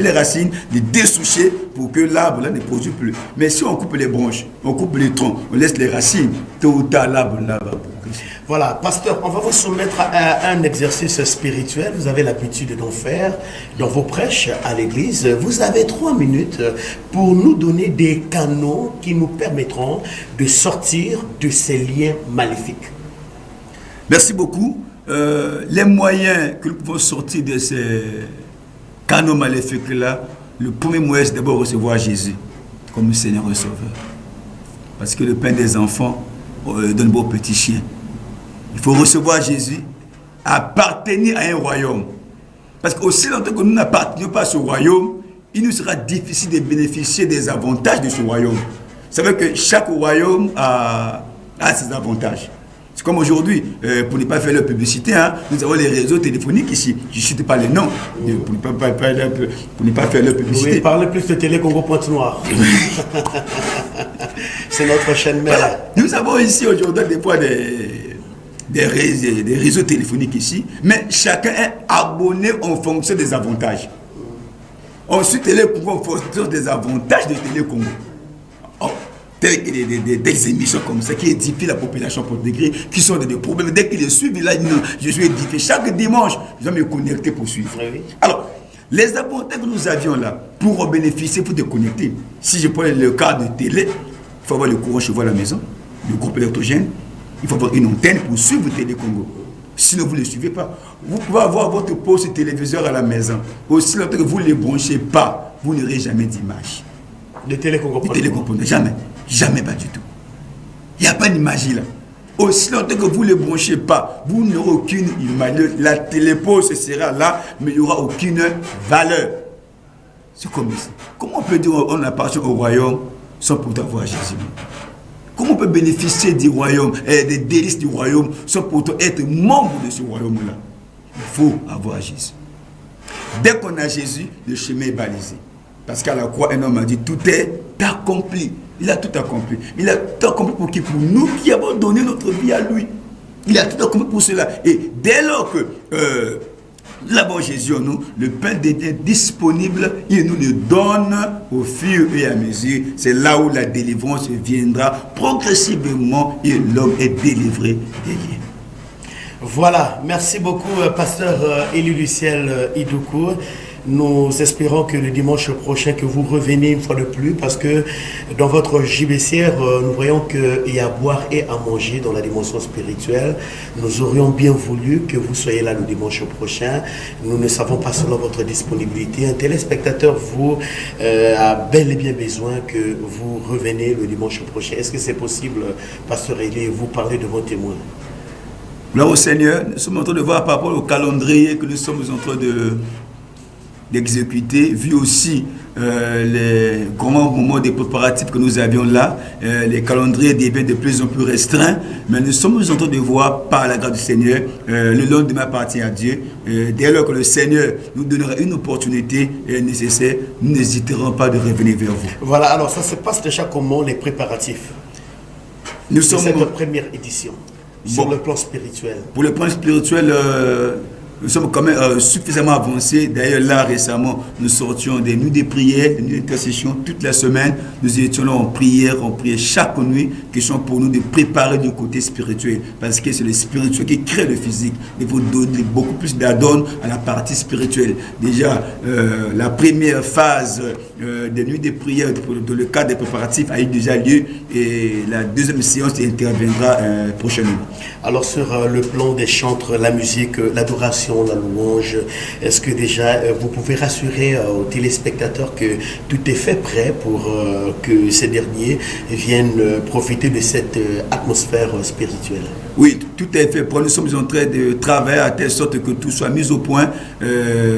les racines, les dessoucher pour que l'arbre là ne produise plus. Mais si on coupe les branches, on coupe les troncs, on laisse les racines, tôt ou tard l'arbre là va progresser. Voilà, pasteur, on va vous soumettre à un exercice spirituel. Vous avez l'habitude d'en faire dans vos prêches à l'église. Vous avez 3 minutes pour nous donner des canaux qui nous permettront de sortir de ces liens maléfiques. Merci beaucoup. Les moyens que nous pouvons sortir de ces canaux maléfiques-là, le premier moyen, c'est d'abord recevoir Jésus comme Seigneur et Sauveur. Parce que le pain des enfants donne beau petit chien. Il faut recevoir Jésus, appartenir à un royaume. Parce qu'aussi longtemps que nous n'appartenons pas à ce royaume, il nous sera difficile de bénéficier des avantages de ce royaume. Vous savez que chaque royaume a ses avantages. C'est comme aujourd'hui, pour ne pas faire leur publicité, hein, nous avons les réseaux téléphoniques ici. Je ne cite pas les noms, pour ne pas faire leur publicité. Oui, parlez plus de Télé Congo Pointe-Noire. C'est notre chaîne mère. Voilà. Nous avons ici aujourd'hui des fois des réseaux téléphoniques ici, mais chacun est abonné en fonction des avantages. Ensuite, Télé Congo en fonction des avantages de Télé Congo. Des émissions comme ça qui édifient la population pour décrire qui sont des problèmes. Dès qu'ils les suivent, là, je suis édifié. Chaque dimanche, je vais me connecter pour suivre. Oui. Alors, les avantages que nous avions là, pour en bénéficier, pour te connecter. Si je prends le cas de télé, il faut avoir le courant chez vous à la maison, le groupe électrogène, il faut avoir une antenne pour suivre Télé Congo. Sinon, vous ne le suivez pas. Vous pouvez avoir votre poste téléviseur à la maison. Aussi longtemps que vous ne les branchez pas, vous n'aurez jamais d'image. De Télé Congo. De Télé Congo, jamais. Jamais, pas du tout. Il n'y a pas d'image là. Aussi longtemps que vous ne le branchez pas, vous n'aurez aucune image. La télépose sera là, mais il n'y aura aucune valeur. C'est comme ça. Comment on peut dire qu'on appartient au royaume sans pourtant avoir Jésus? Comment on peut bénéficier du royaume, des délices du royaume, sans pourtant être membre de ce royaume-là? Il faut avoir Jésus. Dès qu'on a Jésus, le chemin est balisé. Parce qu'à la croix, un homme a dit, tout est accompli. Il a tout accompli. Il a tout accompli pour qui? Pour nous qui avons donné notre vie à lui. Il a tout accompli pour cela. Et dès lors que nous avons Jésus en nous, le pain devient disponible. Il nous le donne au fur et à mesure. C'est là où la délivrance viendra progressivement et l'homme est délivré des liens. Voilà. Merci beaucoup, pasteur Élie Luciel Idoukou. Nous espérons que le dimanche prochain, que vous revenez une fois de plus, parce que dans votre JBCR, nous voyons qu'il y a à boire et à manger dans la dimension spirituelle. Nous aurions bien voulu que vous soyez là le dimanche prochain. Nous ne savons pas selon votre disponibilité. Un téléspectateur a bel et bien besoin que vous reveniez le dimanche prochain. Est-ce que c'est possible, pasteur Élie, vous parler de vos témoins? Gloire au Seigneur, nous sommes en train de voir par rapport au calendrier que nous sommes en train d'exécuter, vu aussi les grands moments des préparatifs que nous avions là, les calendriers deviennent de plus en plus restreints, mais nous sommes en train de voir par la grâce du Seigneur, le lendemain appartient à Dieu. Dès lors que le Seigneur nous donnera une opportunité nécessaire, nous n'hésiterons pas de revenir vers vous. Voilà, alors ça se passe déjà comment les préparatifs? Nous sommes cette première édition, sur le plan spirituel. Pour le plan spirituel, nous sommes quand même suffisamment avancés. D'ailleurs, là, récemment, nous sortions des nuits de prière, des nuits d'intercession toute la semaine. Nous étions là en prière, on priait chaque nuit, question pour nous de préparer du côté spirituel. Parce que c'est le spirituel qui crée le physique. Il faut donner beaucoup plus d'adon à la partie spirituelle. Déjà, la première phase des nuits de prière, dans le cadre des préparatifs, a eu déjà lieu. Et la deuxième séance interviendra prochainement. Alors, sur le plan des chantres, la musique, l'adoration, la louange, est-ce que déjà vous pouvez rassurer aux téléspectateurs que tout est fait prêt pour que ces derniers viennent profiter de cette atmosphère spirituelle? Oui, tout est fait. Nous sommes en train de travailler à telle sorte que tout soit mis au point.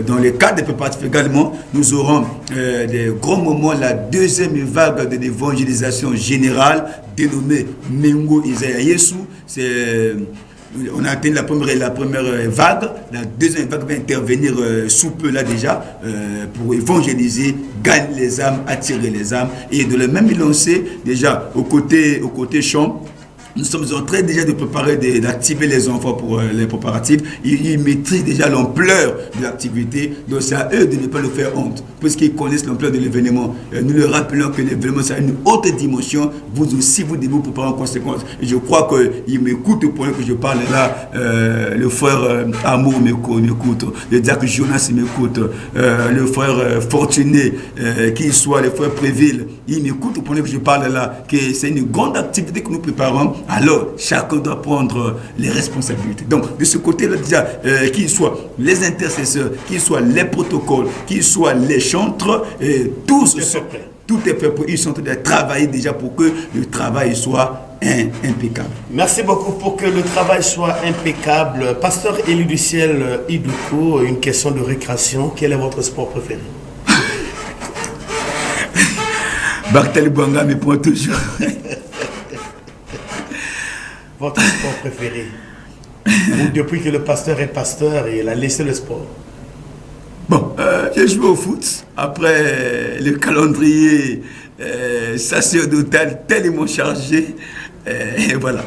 Dans le cadre des préparatifs également, nous aurons des grands moments, la deuxième vague de l'évangélisation générale dénommée Mengo Isaiah Yesu. On a atteint la première vague. La deuxième vague va intervenir sous peu là déjà pour évangéliser, gagner les âmes, attirer les âmes. Et de le même lancer déjà au côté chant, Nous sommes en train déjà de préparer, d'activer les enfants pour les préparatifs. Ils maîtrisent déjà l'ampleur de l'activité. Donc c'est à eux de ne pas le faire honte, puisqu'ils connaissent l'ampleur de l'événement. Nous leur rappelons que l'événement, c'est une haute dimension. Vous aussi, vous devez vous préparer en conséquence. Et je crois qu'ils m'écoutent pendant que je parle là. Le frère Amour m'écoute. Le diacre Jonas m'écoute. Le frère Fortuné, qu'il soit le frère Préville, il m'écoute pendant que je parle là. Que c'est une grande activité que nous préparons. Alors, chacun doit prendre les responsabilités. Donc, de ce côté-là, déjà, qu'ils soient les intercesseurs, qu'ils soient les protocoles, qu'ils soient les chantres, tout est fait pour ils sont en train de travailler déjà pour que le travail soit impeccable. Merci beaucoup pour que le travail soit impeccable. Pasteur Élie du Ciel Idoukou, une question de récréation. Quel est votre sport préféré? Bartel Bouanga me prend toujours. Votre sport préféré? Ou depuis que le pasteur est pasteur, il a laissé le sport? Bon, j'ai joué au foot. Après, le calendrier sacerdotal tellement chargé. Et voilà.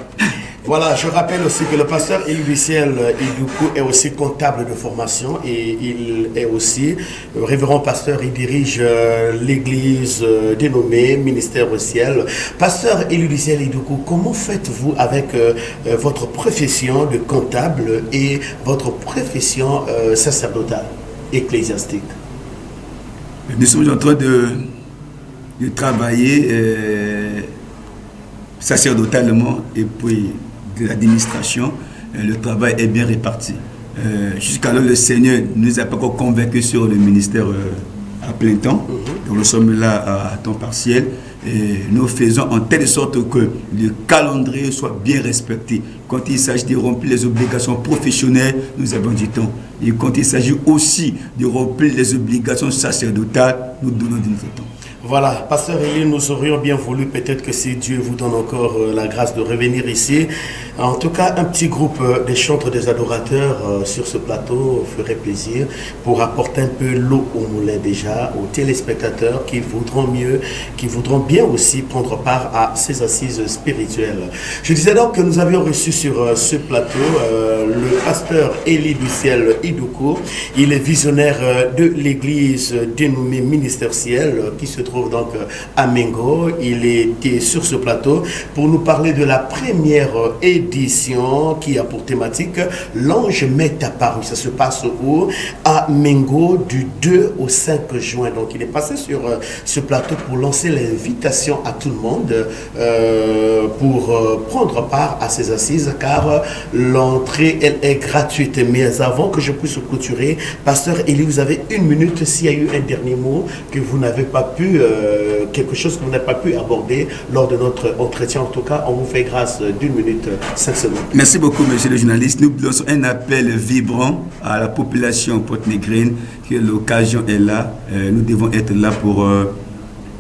Voilà, je rappelle aussi que le pasteur Élie du Ciel Idoukou est aussi comptable de formation et il est aussi révérend pasteur. Il dirige l'église dénommée Ministère au Ciel. Pasteur Élie du Ciel Idoukou, comment faites-vous avec votre profession de comptable et votre profession sacerdotale, ecclésiastique? Nous sommes en train de travailler sacerdotalement et puis de l'administration. Le travail est bien réparti. Jusqu'alors, le Seigneur ne nous a pas encore convaincus sur le ministère à plein temps. Donc, nous sommes là à temps partiel. Et nous faisons en telle sorte que le calendrier soit bien respecté. Quand il s'agit de remplir les obligations professionnelles, nous avons du temps. Et quand il s'agit aussi de remplir les obligations sacerdotales, nous donnons du temps. Voilà, Pasteur Élie, nous aurions bien voulu, peut-être que si Dieu vous donne encore la grâce de revenir ici, en tout cas un petit groupe des chantres, des adorateurs sur ce plateau ferait plaisir pour apporter un peu l'eau au moulin déjà aux téléspectateurs qui voudront mieux, qui voudront bien aussi prendre part à ces assises spirituelles. Je disais donc que nous avions reçu sur ce plateau le pasteur Élie du Ciel Idoukou. Il est visionnaire de l'église dénommée Ministère Ciel qui se trouve donc à Mengo. Il était sur ce plateau pour nous parler de la première édition qui a pour thématique l'ange m'est apparu. Ça se passe où? À Mengo du 2 au 5 juin. Donc il est passé sur ce plateau pour lancer l'invitation à tout le monde pour prendre part à ces assises, car l'entrée elle est gratuite. Mais avant que je puisse clôturer, pasteur Élie, vous avez une minute s'il y a eu un dernier mot que vous n'avez pas pu quelque chose que vous n'avez pas pu aborder lors de notre entretien. En tout cas, on vous fait grâce d'une minute, 5 secondes. Merci beaucoup, monsieur le journaliste. Nous lançons un appel vibrant à la population porte-négrine, que l'occasion est là. Nous devons être là pour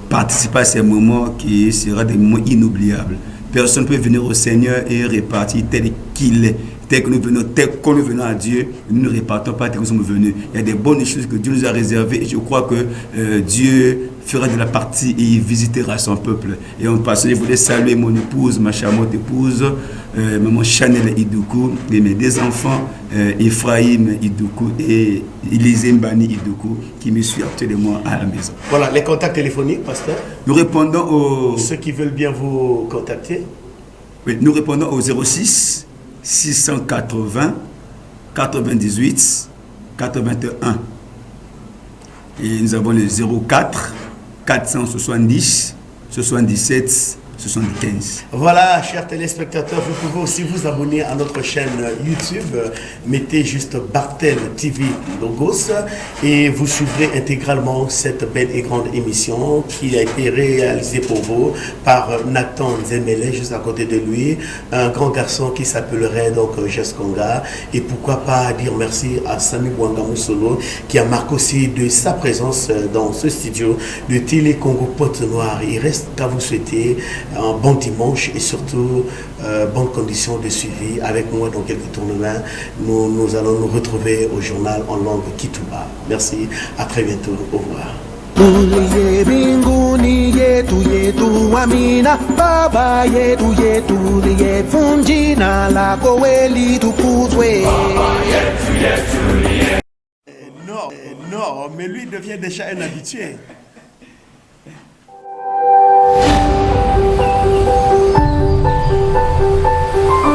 participer à ces moments qui seront des moments inoubliables. Personne ne peut venir au Seigneur et repartir tel qu'il est. Tel que nous venons à Dieu, nous ne repartons pas tel que nous sommes venus. Il y a des bonnes choses que Dieu nous a réservées et je crois que Dieu fera de la partie et il visitera son peuple. Et en passant, je voulais saluer mon épouse, ma charmante épouse, maman Chanel Idoukou, et mes deux enfants, Ephraim Idoukou et Élisée Mbani Idoukou, qui me suivent actuellement à la maison. Voilà, les contacts téléphoniques, pasteur. Nous répondons aux... Ceux qui veulent bien vous contacter. Oui, nous répondons au 06 680 98 81 et nous avons le 04 470 77 75. Voilà, chers téléspectateurs, vous pouvez aussi vous abonner à notre chaîne YouTube. Mettez juste Bartel TV Logos et vous suivrez intégralement cette belle et grande émission qui a été réalisée pour vous par Nathan Zemele, juste à côté de lui, un grand garçon qui s'appellerait donc Jesconga. Et pourquoi pas dire merci à Sami Bouanga Moussolo qui a marqué aussi de sa présence dans ce studio de Télé Congo Pointe-Noire. Il reste qu'à vous souhaiter un bon dimanche et surtout bonnes conditions de suivi. Avec moi dans quelques tournements, nous allons nous retrouver au journal en langue Kituba. Merci, à très bientôt, au revoir. yetu amina baba yetu liyefunjina lako weli tukuzwe. Non, mais lui devient déjà un habitué.